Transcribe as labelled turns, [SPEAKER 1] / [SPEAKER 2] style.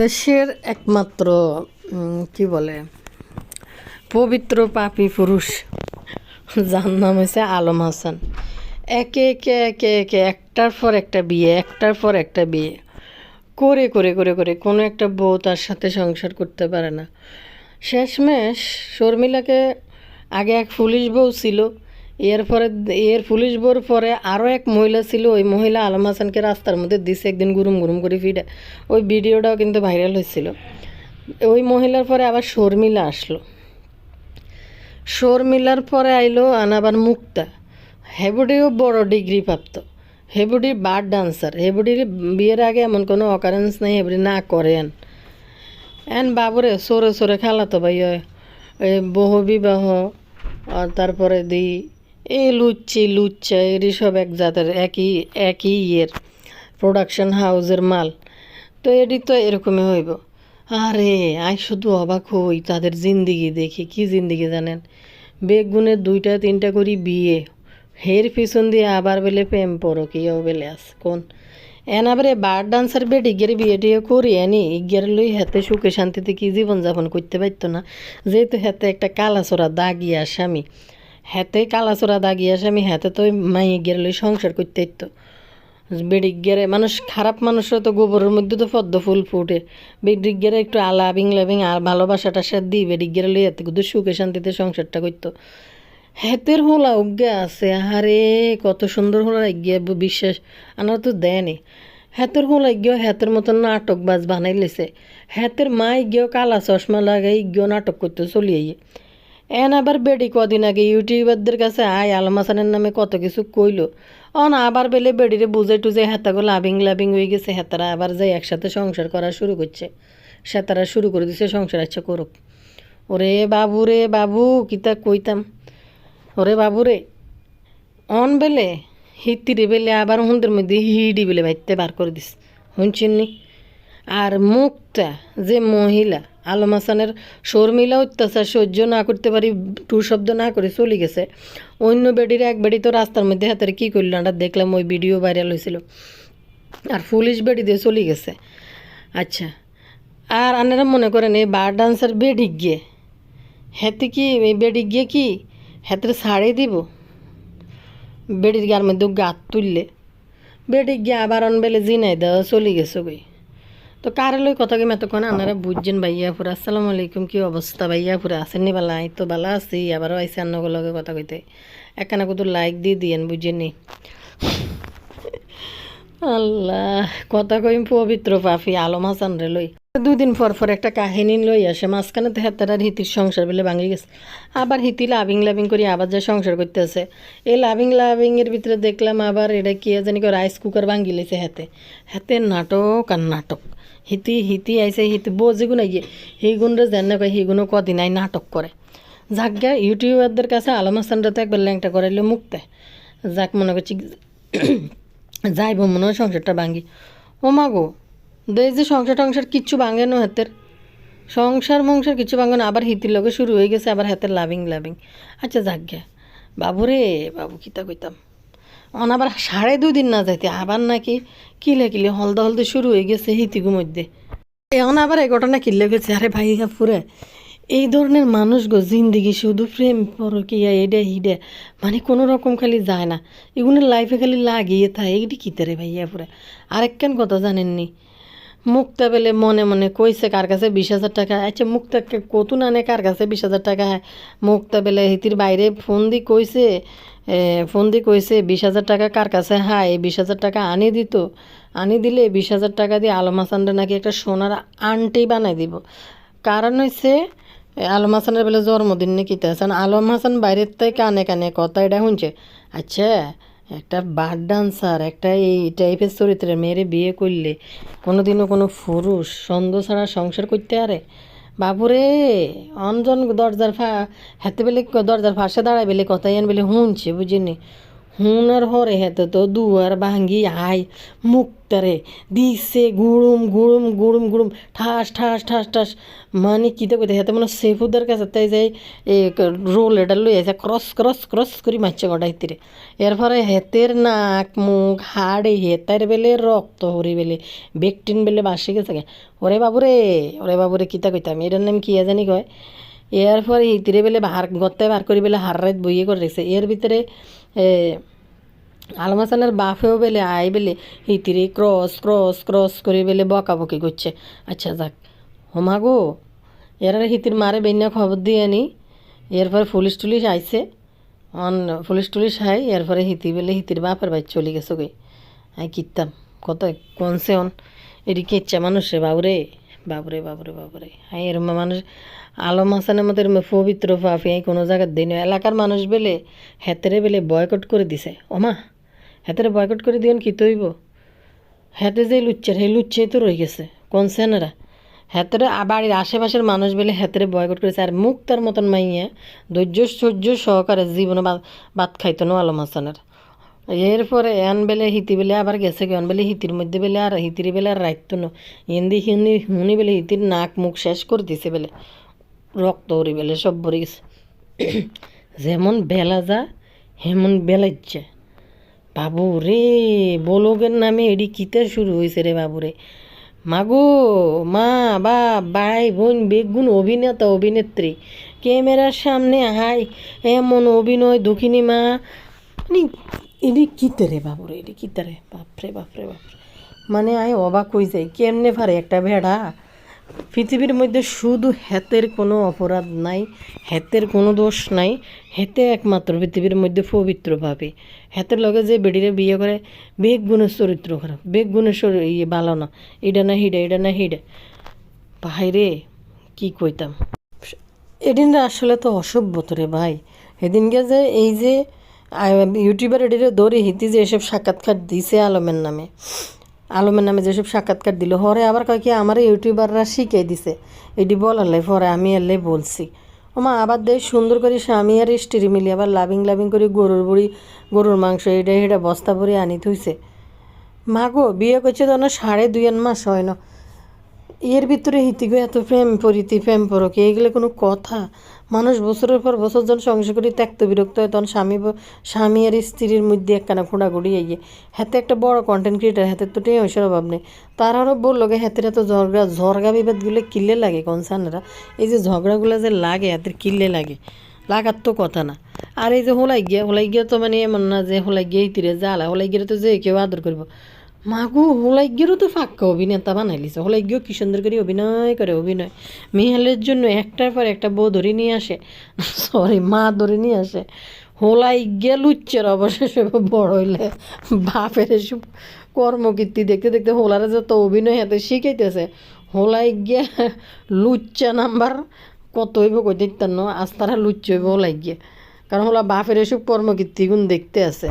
[SPEAKER 1] দেশের একমাত্র কি বলে পবিত্র পাপী পুরুষ যার নাম হয়েছে আলম হাসান। একে একে একে একে একটার পর একটা বিয়ে, একটার পর একটা বিয়ে করে করে করে করে কোনো একটা বউ তার সাথে সংসার করতে পারে না। শেষমেশ শর্মিলাকে আগে এক পুলিশ বউ ছিল, এর পুলিশ বউর পরে আরও এক মহিলা ছিল। ওই মহিলা আলম হাসানকে রাস্তার মধ্যে দিছে একদিন গুরুম গুরুম করে ফিডে। ওই ভিডিওটাও কিন্তু ভাইরাল হয়েছিল। ওই মহিলার পরে আবার শর্মিলা আসলো, শর্মিলার পরে আইলো আবার মুক্তা। হেবুডিও বড় ডিগ্রি প্রাপ্ত, হেবুডির বার ডান্সার, হেবুডির বিয়ের আগে এমন কোনো অকারেন্স নেই হেবুডি না করেন। এন বাবুরে সরে সরে খালাতো ভাই এই বহু বিবাহ, আর তারপরে দিই এই লুচ্চা এরই সব এক জাতের একই একই ইয়ের প্রোডাকশন হাউসের মাল। তো এটি তো এরকমই হইব। আরে আই শুধু অবাক হই তাদের জিন্দিগি দেখি। কি জিন্দিগি জানেন? বেগুনের 2-3টা করি বিয়ে, হের পিছন দিয়ে আবার বেলে প্রেম পড়ো কিও বেলে আস কোন এন আবার বার ডান্সার বেড ইগের বিয়ে টিয়ে করি এনি ইগের লই হাতে সুখে শান্তিতে কি জীবনযাপন করতে পারতো না। যেহেতু হাতে একটা কালাচোরা দাগিয়া স্বামী, হাতে কালাচোরা দাগিয়া স্বামী, হাতে তো মাই ইগের লই সংসার করতে ইতো। বেডিগেরে মানুষ, খারাপ মানুষরা তো গোবরের মধ্যে তো পদ্ম ফুল ফুটে। বেডিগেরে একটু আলাবিং লাবিং আর ভালোবাসাটা সাথে দিই বেডিগেরে লই হাতে কিন্তু সুখে শান্তিতে সংসারটা করতো। হেতের হোলা অজ্ঞা আছে, আহারে কত সুন্দর হোলা গিয়ে বিশ্বাস আনার তো দেয়নি। হেতের হোলা গিয়েও হেতের মতন নাটকবাজ বানাই লেছে। হেতের মাই গিয়েও কালা চশমা লাগাই গিয়েও নাটক করতে চলিয়ে। এন আবার বেডি কদিন আগে ইউটিউবারদের কাছে আলম হাসানের নামে কত কিছু কইলো। আবার বেলে বেডিরে বুঝে টুজে হেতাগো লাভিং লাভিং হয়ে গেছে। হেতারা আবার যাই একসাথে সংসার করা শুরু করছে। সেতারা শুরু করে দিছে সংসার আচ্ছা করুক। ওরে বাবু রে বাবু কিতা কইতাম, ওরে বাবুরে বেলে হিতিরে বেলে আবার হুন্দের মধ্যে হিডি বেলে বাইতে বার করে দিস শুনছিনি। আর মুক্তা যে মহিলা আলম হাসানের শর্মিলা অত্যাচার সহ্য না করতে পারি টু শব্দ না করে চলে গেছে। অন্য বেডির এক বেডি তো রাস্তার মধ্যে হাতের কী করলো আমরা দেখলাম, ওই ভিডিও ভাইরাল হয়েছিল। আর পুলিশ বেডি দিয়ে চলে গেছে। আচ্ছা, আর আপনারা মনে করেন এই বার ডান্সার বেডি গিয়ে হেতে কি এই বেডি গিয়ে কি হেতের ছাড়ে দিব? বেডির গার মধ্যে গাত তুললে বেডি গিয়ে আবার বেলে জিনাই দেওয়া চলে গেছে গই। তো কার লই কথা কি এতক্ষণ আপনারা বুঝছেন ভাইয়াপুরা। আসসালামু আলাইকুম, কি অবস্থা ভাইয়াপুরা? আছেন নি বালা? এই তো বালা আছি, আবারও আইসি আন্নগো লগে কথা কইতে। একখানা কত লাইক দিয়ে দিয়েন বুঝেননি। আল্লাহ কথা কইম পবিত্র পাপি আলম হাসান রে লই 2 দিন পর পর একটা কাহিনী লই আসে। মাঝখানে তো হেতারার হিতির সংসার বেলে ভাঙি গেছে। আবার হিতি লাভিং লাভিং করি আবার যা সংসার করতেছে। এই লাভিং লাভিংয়ের ভিতরে দেখলাম আবার এটা কি জানি রাইস কুকার ভাঙি লেছে হাতে হাতে। নাটক আর নাটক। হিতি হিতি আইসে হিতি বোঝেগুন গিয়ে হিগুনরে যেন কয় হিগুনও কদিন আই নাটক করে। যাক গা ইউটিউবারদের কাছে আলম হাসানরা তো একবার ল্যাংটা করাইলে মুক্তে যাক মনে করছি যাইব মনে হয় সংসারটা ভাঙ্গি। ও মা গো দেখ যে সংসার টংসার কিচ্ছু ভাঙে না হাতের, সংসার মংসার কিছু ভাঙে না। আবার হিতির লগে শুরু হয়ে গেছে আবার হাতের লাভিং লাভিং। আচ্ছা যাক গে বাবুরে বাবু কিতা কইতাম আবার 2.5 দিন না যাইতে আবার নাকি কিলে কিলে হলদা হলদে শুরু হয়ে গেছে হিতিগু মধ্যে। এখন আবার এই ঘটনা কিলে গেছে। আরে ভাই পুরে এই ধরনের মানুষ গো জিন্দিগি শুধু প্রেম পরকিয়া এডে হিডে মানে কোনো রকম খালি যায় না, এগুলোর লাইফে খালি লাগিয়ে থাকে। এইটি কী তারে ভাইয়া পুরে। আরেকখান কথা জানেননি, মুক্তা বেলে মনে মনে কইছে কার কাছে 20,000 টাকা। আচ্ছা মুক্তাকে কত আনে কার কাছে 20,000 টাকা? মুক্তা বেলে হিতির বাইরে ফোন দি কইছে 20,000 টাকা কার কাছে। হ্যাঁ এই 20,000 টাকা আনি দিত, আনি দিলে 20,000 টাকা দিয়ে আলম হাসানরা নাকি একটা সোনার আংটি বানাই দিব। কারণ হচ্ছে আলম হাসানের বেলা জন্মদিন নাকি তাছান আলম হাসান বাইরের থেকে কানে কানে কথা এটা শুনছে। আচ্ছা একটা বার ডান্সার একটা এই টাইপের চরিত্রের মেয়েরে বিয়ে করলে কোনোদিনও কোনো পুরুষ সন্দেহ ছাড়া সংসার করতে পারে? বাবুরে অনজন দরজার হাতে বেলে দরজার ফাঁসে দাঁড়ায় বেলে কথাই আন বেলে শুনছে বুঝিনি। হুনার হরে হেতে তো দুয়ার ভাঙ্গি আই মুক্তারে দিছে গুড়ুম গুড়ুম গুড়ুম গুড়ুম ঠাস ঠাস ঠাস ঠাস মানে কিতা কইতে হেতে মানে সেফুদের কাছে তাই যাই এ রোল এটা লই আছে ক্রস ক্রস ক্রস করে মারছে গড়াইতিরে এরপরে হেতের নাক মুখ হাড়ে হেতার বেলে রক্ত হরি বেলে বেকটিন বেলে বাসি গেছে ওরে বাবুরে কিতা কইতাম এটার নাম কি জানি কয় এরপরে হিতিরে বেলে গত্তায় বার করি বেলে হার রাত বইয়ে করে রেখেছে এর ভিতরে আলম হাসানের বাপেও বেলে আই বেলে হিতিরে ক্রস ক্রস ক্রস করে বেলে বকাবকি করছে আচ্ছা যাক হোমা গো এরা হিতির মারে বেন্যা খবর দিয়ে আনি এরপরে পুলিশ টুলিশ আইছে পুলিশ টুলিশ আই এরপরে হিতি বেলে হিতির বাপের বাড়ি চলে গেছে গই আই কিতাম কত কনসে অন এদিকে ইচ্ছা মানুষ রে বাবুরে বাবুরে বাবুরে বাবুরে হাই এরম মানুষ আলম হাসানের মতো এরম পবিত্র পাপি কোনো জায়গার দিন এলাকার মানুষ বেলে হেতেরে বেলে বয়কট করে দিছে ওমা হেতেরে বয়কট করে দিবেন কি তৈব হেতে যে লুচ্চার হে লুচ্ছেই তো রয়ে গেছে কনসেনরা হেতেরে বাড়ির আশেপাশের মানুষ বেলে হেতেরে বয়কট করেছে আর মুক্তার মতন মাইয়া ধৈর্য সহ্য সহকারে জীবনে ভাত খাইতো না আলম হাসানের এরপরে এন বেলে হিতি বেলে আবার গেছে কেন বেলে হিতির মধ্যে বেলে আর হিতির বেলে আর রাখতো না হিন্দি হিন্দি হুনি বেলে হিতির নাক মুখ শেষ করে দিছে বেলে রক্ত উড়ি বেলে সব ভরে গেছে যেমন বেলা যা হেমন বেলাইছে বাবু রে বলগের নামে এডি কিতে শুরু হয়েছে রে বাবু রে মাগো মা বা ভাই বোন বেগুন অভিনেতা অভিনেত্রী ক্যামেরার সামনে হাই এমন অভিনয় দক্ষিণী মা মানে এডি কিতে রে বাবু রে এডি কিতে রে বাপরে বাপরে বাপরে মানে আয় অবাক হয়ে যায় কেমনে পারে একটা ভেড়া পৃথিবীর মধ্যে শুধু হেতের কোনো অপরাধ নাই হেতের কোনো দোষ নাই হেতে একমাত্র পৃথিবীর মধ্যে পবিত্র ভাবে হেতের লগে যে বেডিরে বিয়ে করে বেগ গুণের চরিত্র খারাপ বেগ গুণের ইয়ে ভালো না এটা না হিডে এটা না হিডে ভাইরে কি কইতাম এদিনটা আসলে তো অসভ্যত রে ভাই এদিনকে যে এই যে ইউটিউবার এডিরে দৌড়ে হিতি যে এসব সাক্ষাৎকার দিছে আলমের নামে যেসব সাক্ষাৎকার দিল হরে আবার কয় কি আমার ইউটিউবাররা শিখিয়ে দিছে এটি বলালে পরে আমি এলে বলছি ওমা আবার দেখ সুন্দর করে স্বামী আর স্ত্রী মিলি আবার লাভিং লাভিং করে গরুর মাংস এটা বস্তা ভরে আনি থইছে মাগো বিয়ে করছে তো না 2.5 মাস হয় না এর ভিতরে হিতিগো এত প্রেম পরকে এগুলো কোনো কথা মানুষ বছরের পর বছর যখন সংসার করে ত্যাক্ত বিরক্ত হয় তখন স্বামী আর স্ত্রীর মধ্যে একখানা ঘোড়াঘুড়ি এগিয়ে হাতে একটা বড় কন্টেন্ট ক্রিয়েটার হাতে তো টেঁ ওইসব অভাব নেই তার আরও বললো গে হাতের এত ঝরগা বিবাদগুলো কিল্লে লাগে কনসার্নরা এই যে ঝগড়াগুলো যে লাগে হাতের কিল্লে লাগে লাগার তো কথা না আর এই যে হোলাই গিয়া তো মানে এমন না যে হোলাই গিয়ে হিতিরে জ্বালা হোলাই গিয়ে তো যে কেউ আদর করবো মাগু হোলাইগেরও তো ফাঁকা অভিনেতা বানাইলিছে হোলাইগিও কি সুন্দর করে অভিনয় মেহালের জন্য একটার পর একটা বউ ধরে নিয়ে আসে মা ধরে নিয়ে আসে হোলাইগে লুচ্চের অবশেষে বড় হইলে বাপের এসব কর্মকীর্তি দেখতে দেখতে হোলারে যত অভিনয় হাতে শিখাইতেছে হোলাইগে লুচ্চা নাম্বার কত হইব কই দেখতেন না আজ তারা লুচ্চ হইব হোলাইগে কারণ হোলা বাপের এসব কর্মকীর্তিগুণ দেখতে আছে